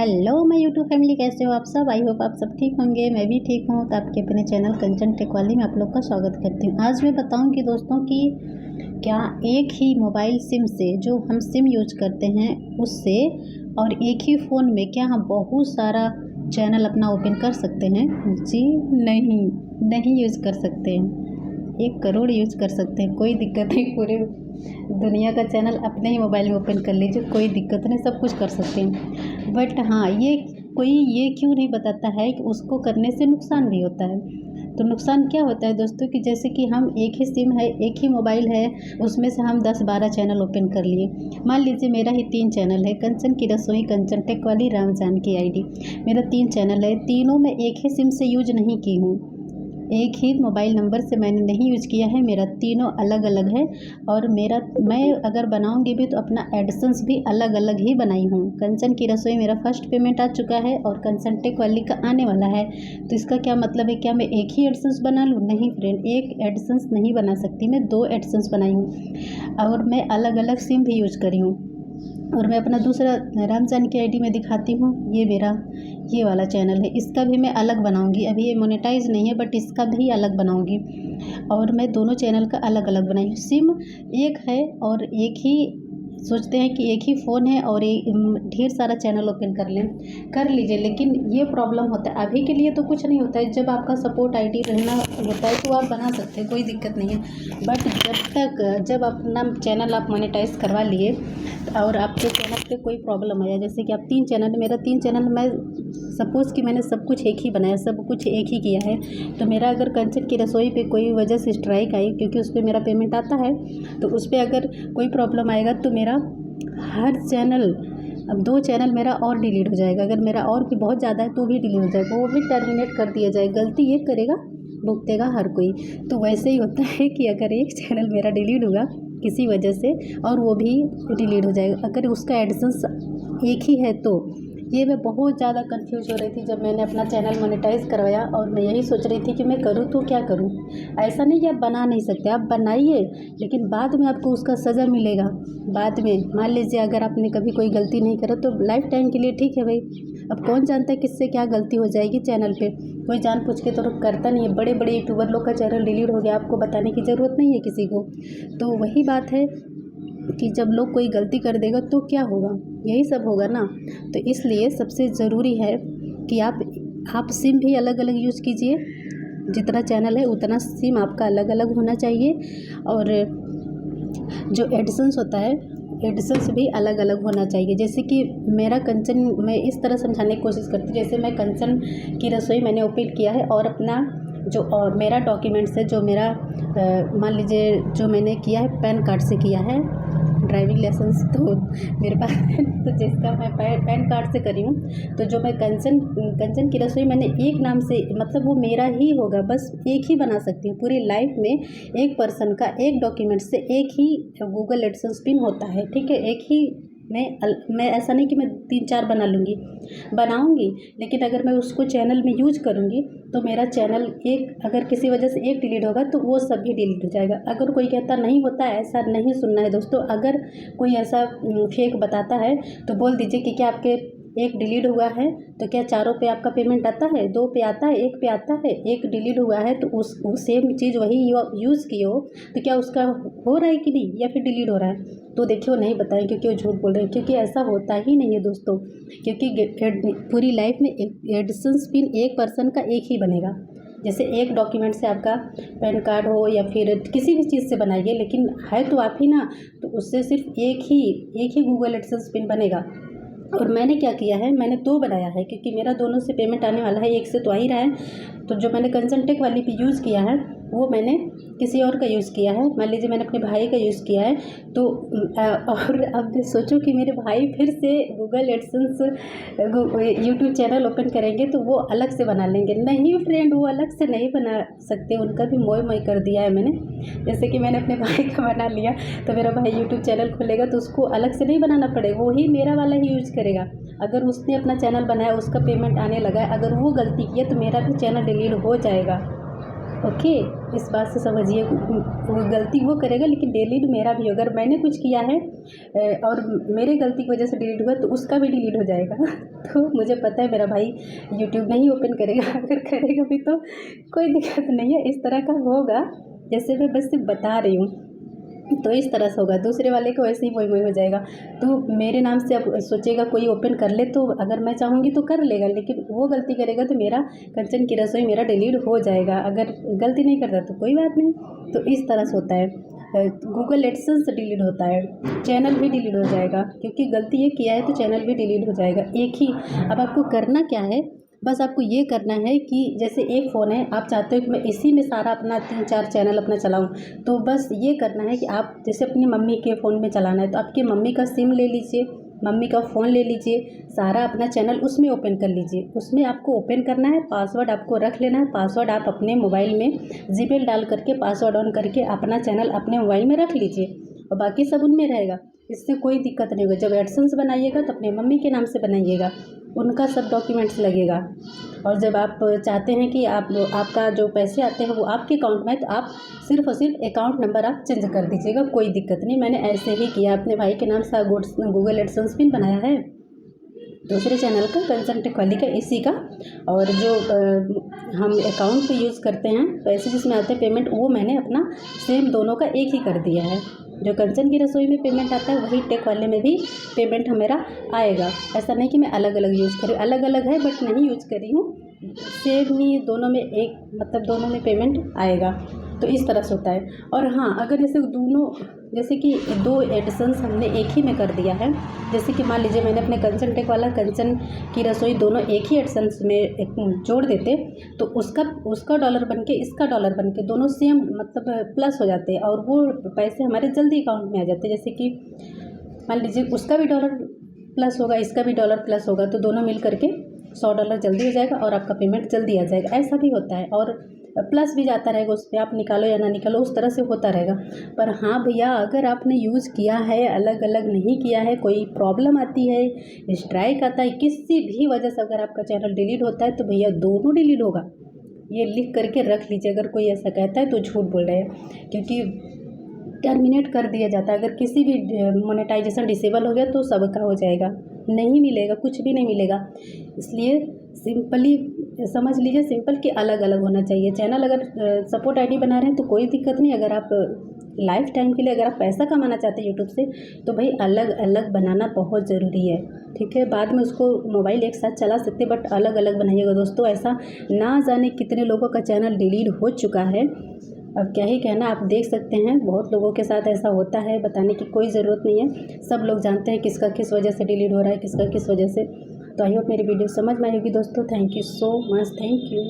Hello मैं YouTube family, कैसे हो आप सब। आई होप आप सब ठीक होंगे। मैं भी ठीक हूँ। तो आपके अपने चैनल कंचन टेक वाली में आप लोग का स्वागत करती हूँ। आज मैं बताऊँ कि दोस्तों कि क्या एक ही मोबाइल सिम से, जो हम सिम यूज करते हैं उससे, और एक ही फ़ोन में क्या हम बहुत सारा चैनल अपना ओपन कर सकते हैं? जी नहीं यूज़ कर सकते हैं। 1 करोड़ यूज़ कर सकते हैं, कोई दिक्कत नहीं। पूरे दुनिया का चैनल अपने ही मोबाइल में ओपन कर लीजिए, कोई दिक्कत नहीं, सब कुछ कर सकते हैं। बट हाँ, ये क्यों नहीं बताता है कि उसको करने से नुकसान भी होता है। तो नुकसान क्या होता है दोस्तों कि जैसे कि हम एक ही सिम है, एक ही मोबाइल है, उसमें से हम 10-12 चैनल ओपन कर लिए। मान लीजिए मेरा ही 3 चैनल है, कंचन की रसोई, कंचन टेक वाली, रामजान की आईडी। मेरा 3 चैनल है, तीनों में एक ही सिम से यूज नहीं की हूँ, एक ही मोबाइल नंबर से मैंने नहीं यूज़ किया है। मेरा तीनों अलग अलग है। और मैं अगर बनाऊंगी भी तो अपना एडिशंस भी अलग अलग ही बनाई हूँ। कंचन की रसोई मेरा फर्स्ट पेमेंट आ चुका है और कंचन टेक वाली का आने वाला है। तो इसका क्या मतलब है, क्या मैं एक ही एडिशंस बना लूँ? नहीं फ्रेंड, एक एडिशंस नहीं बना सकती, मैं 2 एडिशंस बनाई हूँ और मैं अलग अलग सिम भी यूज करी हूँ। और मैं अपना दूसरा रामजान की आईडी में दिखाती हूँ। ये मेरा ये वाला चैनल है, इसका भी मैं अलग बनाऊंगी। अभी ये मोनेटाइज नहीं है, बट इसका भी अलग बनाऊंगी। और मैं दोनों चैनल का अलग अलग बनाई हूँ। सिम एक है और एक ही सोचते हैं कि एक ही फ़ोन है और ढेर सारा चैनल ओपन कर लीजिए। लेकिन ये प्रॉब्लम होता है। अभी के लिए तो कुछ नहीं होता है, जब आपका सपोर्ट आईडी रहना होता है तो आप बना सकते हैं, कोई दिक्कत नहीं है। बट जब अपना चैनल आप मोनेटाइज करवा लिए और आपके चैनल पे कोई प्रॉब्लम आया, जैसे कि आप 3 चैनल, मेरा 3 चैनल, मैं सपोज़ कि मैंने सब कुछ एक ही बनाया, सब कुछ एक ही किया है, तो मेरा अगर कंचन की रसोई पे कोई वजह से स्ट्राइक आई, क्योंकि उस पर मेरा पेमेंट आता है, तो उस पर अगर कोई प्रॉब्लम आएगा तो मेरा हर चैनल, अब 2 चैनल मेरा और डिलीट हो जाएगा। अगर मेरा और भी बहुत ज़्यादा है तो भी डिलीट हो जाएगा, वो भी टर्मिनेट कर दिया जाएगा। गलती ये करेगा, भुगतेगा हर कोई। तो वैसे ही होता है कि अगर एक चैनल मेरा डिलीट होगा किसी वजह से और वो भी डिलीट हो जाएगा, अगर उसका एडिशंस एक ही है तो। ये मैं बहुत ज़्यादा कंफ्यूज हो रही थी जब मैंने अपना चैनल मोनेटाइज करवाया, और मैं यही सोच रही थी कि मैं करूँ तो क्या करूँ। ऐसा नहीं कि आप बना नहीं सकते, आप बनाइए, लेकिन बाद में आपको उसका सज़ा मिलेगा। बाद में मान लीजिए अगर आपने कभी कोई गलती नहीं करा तो लाइफ टाइम के लिए ठीक है भाई। अब कौन जानता है किससे क्या गलती हो जाएगी चैनल पे, कोई जानबूझ के तो करता नहीं है। बड़े बड़े यूट्यूबर लोग का चैनल डिलीट हो गया, आपको बताने की ज़रूरत नहीं है किसी को। तो वही बात है कि जब लोग कोई गलती कर देगा तो क्या होगा, यही सब होगा ना। तो इसलिए सबसे ज़रूरी है कि आप सिम भी अलग अलग यूज़ कीजिए। जितना चैनल है उतना सिम आपका अलग अलग होना चाहिए। और जो एडिशंस होता है, एडिशंस भी अलग अलग होना चाहिए। जैसे कि मेरा कंचन, मैं इस तरह समझाने की कोशिश करती हूँ, जैसे मैं कंचन की रसोई मैंने ओपन किया है और अपना जो मेरा डॉक्यूमेंट्स है, जो मेरा मान लीजिए जो मैंने किया है पैन कार्ड से किया है, ड्राइविंग लाइसेंस तो मेरे पास तो जिसका मैं पैन कार्ड से करी हूँ। तो जो मैं कंचन की रसोई मैंने एक नाम से, मतलब वो मेरा ही होगा, बस एक ही बना सकती हूँ पूरी लाइफ में। एक पर्सन का एक डॉक्यूमेंट से एक ही गूगल एडसेंस पिन होता है, ठीक है। एक ही मैं ऐसा नहीं कि मैं 3-4 बना लूँगी, बनाऊँगी, लेकिन अगर मैं उसको चैनल में यूज करूँगी तो मेरा चैनल एक, अगर किसी वजह से एक डिलीट होगा तो वो सब भी डिलीट हो जाएगा। अगर कोई कहता नहीं होता, ऐसा नहीं सुनना है दोस्तों। अगर कोई ऐसा फेक बताता है तो बोल दीजिए कि क्या आपके एक डिलीट हुआ है तो क्या चारों पे आपका पेमेंट आता है, 2 पे आता है, 1 पे आता है। एक डिलीट हुआ है तो उस सेम चीज़ वही यूज़ किए हो तो क्या उसका हो रहा है कि नहीं, या फिर डिलीट हो रहा है? तो देखिए वो नहीं बताएं, क्योंकि वो झूठ बोल रहे हैं, क्योंकि ऐसा होता ही नहीं है दोस्तों। क्योंकि पूरी लाइफ में एडिशंस पिन एक पर्सन का एक ही बनेगा। जैसे एक डॉक्यूमेंट से आपका पैन कार्ड हो या फिर किसी भी चीज़ से बनाइए, लेकिन है तो आप ही ना, तो उससे सिर्फ एक ही गूगल एडसेंस पिन बनेगा। और मैंने क्या किया है, मैंने 2 बनाया है, क्योंकि मेरा दोनों से पेमेंट आने वाला है, एक से तो आ ही रहा है। तो जो मैंने कंचन टेक वाली पे यूज़ किया है वो मैंने किसी और का यूज़ किया है। मान लीजिए मैंने अपने भाई का यूज़ किया है, तो और अब सोचो कि मेरे भाई फिर से Google AdSense YouTube channel open करेंगे तो वो अलग से बना लेंगे। नहीं फ्रेंड, वो अलग से नहीं बना सकते, उनका भी मोए कर दिया है मैंने। जैसे कि मैंने अपने भाई का बना लिया तो मेरा भाई यूट्यूब चैनल खोलेगा तो उसको अलग से नहीं बनाना पड़ेगा, वो ही मेरा वाला ही यूज़ करेगा। अगर उसने अपना चैनल बनाया, उसका पेमेंट आने लगा है, अगर वो गलती की है तो मेरा भी चैनल डिलीट हो जाएगा। ओके, इस बात से समझिए वो गलती वो करेगा लेकिन डिलीट मेरा भी। अगर मैंने कुछ किया है और मेरे गलती की वजह से डिलीट हुआ तो उसका भी डिलीट हो जाएगा। तो मुझे पता है मेरा भाई यूट्यूब नहीं ओपन करेगा, अगर करेगा भी तो कोई दिक्कत नहीं है, इस तरह का होगा जैसे मैं बस सिर्फ बता रही हूँ। तो इस तरह से होगा, दूसरे वाले को वैसे ही वही वही हो जाएगा। तो मेरे नाम से अब सोचेगा कोई ओपन कर ले, तो अगर मैं चाहूँगी तो कर लेगा, लेकिन वो गलती करेगा तो मेरा कंचन की रसोई मेरा डिलीट हो जाएगा। अगर गलती नहीं करता तो कोई बात नहीं। तो इस तरह से होता है। गूगल एडसेंस डिलीट होता है, चैनल भी डिलीट हो जाएगा, क्योंकि गलती ये किया है तो चैनल भी डिलीट हो जाएगा। एक ही, अब आपको करना क्या है, बस आपको ये करना है कि जैसे एक फ़ोन है, आप चाहते हो कि मैं इसी में सारा अपना 3-4 चैनल अपना चलाऊं, तो बस ये करना है कि आप जैसे अपनी मम्मी के फ़ोन में चलाना है तो आपकी मम्मी का सिम ले लीजिए, मम्मी का फ़ोन ले लीजिए, सारा अपना चैनल उसमें ओपन कर लीजिए। उसमें आपको ओपन करना है, पासवर्ड आपको रख लेना है। पासवर्ड आप अपने मोबाइल में जीमेल डाल करके पासवर्ड ऑन करके अपना चैनल अपने मोबाइल में रख लीजिए और बाकी सब उनमें रहेगा। इससे कोई दिक्कत नहीं होगा। जब एडसेंस बनाइएगा तो अपने मम्मी के नाम से बनाइएगा, उनका सब डॉक्यूमेंट्स लगेगा। और जब आप चाहते हैं कि आपका जो पैसे आते हैं वो आपके अकाउंट में, तो आप सिर्फ और सिर्फ अकाउंट नंबर आप चेंज कर दीजिएगा, कोई दिक्कत नहीं। मैंने ऐसे ही किया, अपने भाई के नाम से गूगल एडसेंस पिन बनाया है, दूसरे चैनल का कंचन टेक वाली का, इसी का। और जो हम अकाउंट पे यूज़ करते हैं पैसे जिसमें आते हैं पेमेंट, वो मैंने अपना सेम दोनों का एक ही कर दिया है। जो कंचन की रसोई में पेमेंट आता है वही टेक वाले में भी पेमेंट मेरा आएगा। ऐसा नहीं कि मैं अलग अलग यूज़ करी, अलग अलग है बट नहीं यूज़ करी हूँ, सेम ही दोनों में एक, मतलब दोनों में पेमेंट आएगा। तो इस तरह से होता है। और हाँ, अगर जैसे दोनों, जैसे कि 2 एडसेंस हमने एक ही में कर दिया है, जैसे कि मान लीजिए मैंने अपने कंचन टेक वाला, कंचन की रसोई दोनों एक ही एडसेंस में जोड़ देते तो उसका डॉलर बन के इसका डॉलर बन के दोनों सेम मतलब प्लस हो जाते और वो पैसे हमारे जल्दी अकाउंट में आ जाते। जैसे कि मान लीजिए उसका भी डॉलर प्लस होगा, इसका भी डॉलर प्लस होगा, तो दोनों मिल करके $100 जल्दी हो जाएगा और आपका पेमेंट जल्दी आ जाएगा। ऐसा भी होता है और प्लस भी जाता रहेगा उस पर, आप निकालो या ना निकालो उस तरह से होता रहेगा। पर हाँ भैया, अगर आपने यूज़ किया है, अलग अलग नहीं किया है, कोई प्रॉब्लम आती है, स्ट्राइक आता है, किसी भी वजह से अगर आपका चैनल डिलीट होता है तो भैया दोनों डिलीट होगा। ये लिख करके रख लीजिए। अगर कोई ऐसा कहता है तो झूठ बोल रहे हैं, क्योंकि टर्मिनेट कर दिया जाता है। अगर किसी भी मोनेटाइजेशन डिसेबल हो गया तो सबका हो जाएगा, नहीं मिलेगा, कुछ भी नहीं मिलेगा। इसलिए सिंपली समझ लीजिए, सिंपल कि अलग अलग होना चाहिए चैनल। अगर सपोर्ट आईडी बना रहे हैं तो कोई दिक्कत नहीं। अगर आप लाइफ टाइम के लिए अगर आप पैसा कमाना चाहते हैं यूट्यूब से, तो भाई अलग अलग बनाना बहुत ज़रूरी है, ठीक है। बाद में उसको मोबाइल एक साथ चला सकते, बट अलग अलग बनाइएगा दोस्तों। ऐसा ना जाने कितने लोगों का चैनल डिलीट हो चुका है, अब क्या ही कहना, आप देख सकते हैं बहुत लोगों के साथ ऐसा होता है। बताने की कोई ज़रूरत नहीं है, सब लोग जानते हैं किसका किस वजह से डिलीट हो रहा है, किसका किस वजह से। तो आई होप मेरी वीडियो समझ में आएगी दोस्तों। Thank you so much, thank you.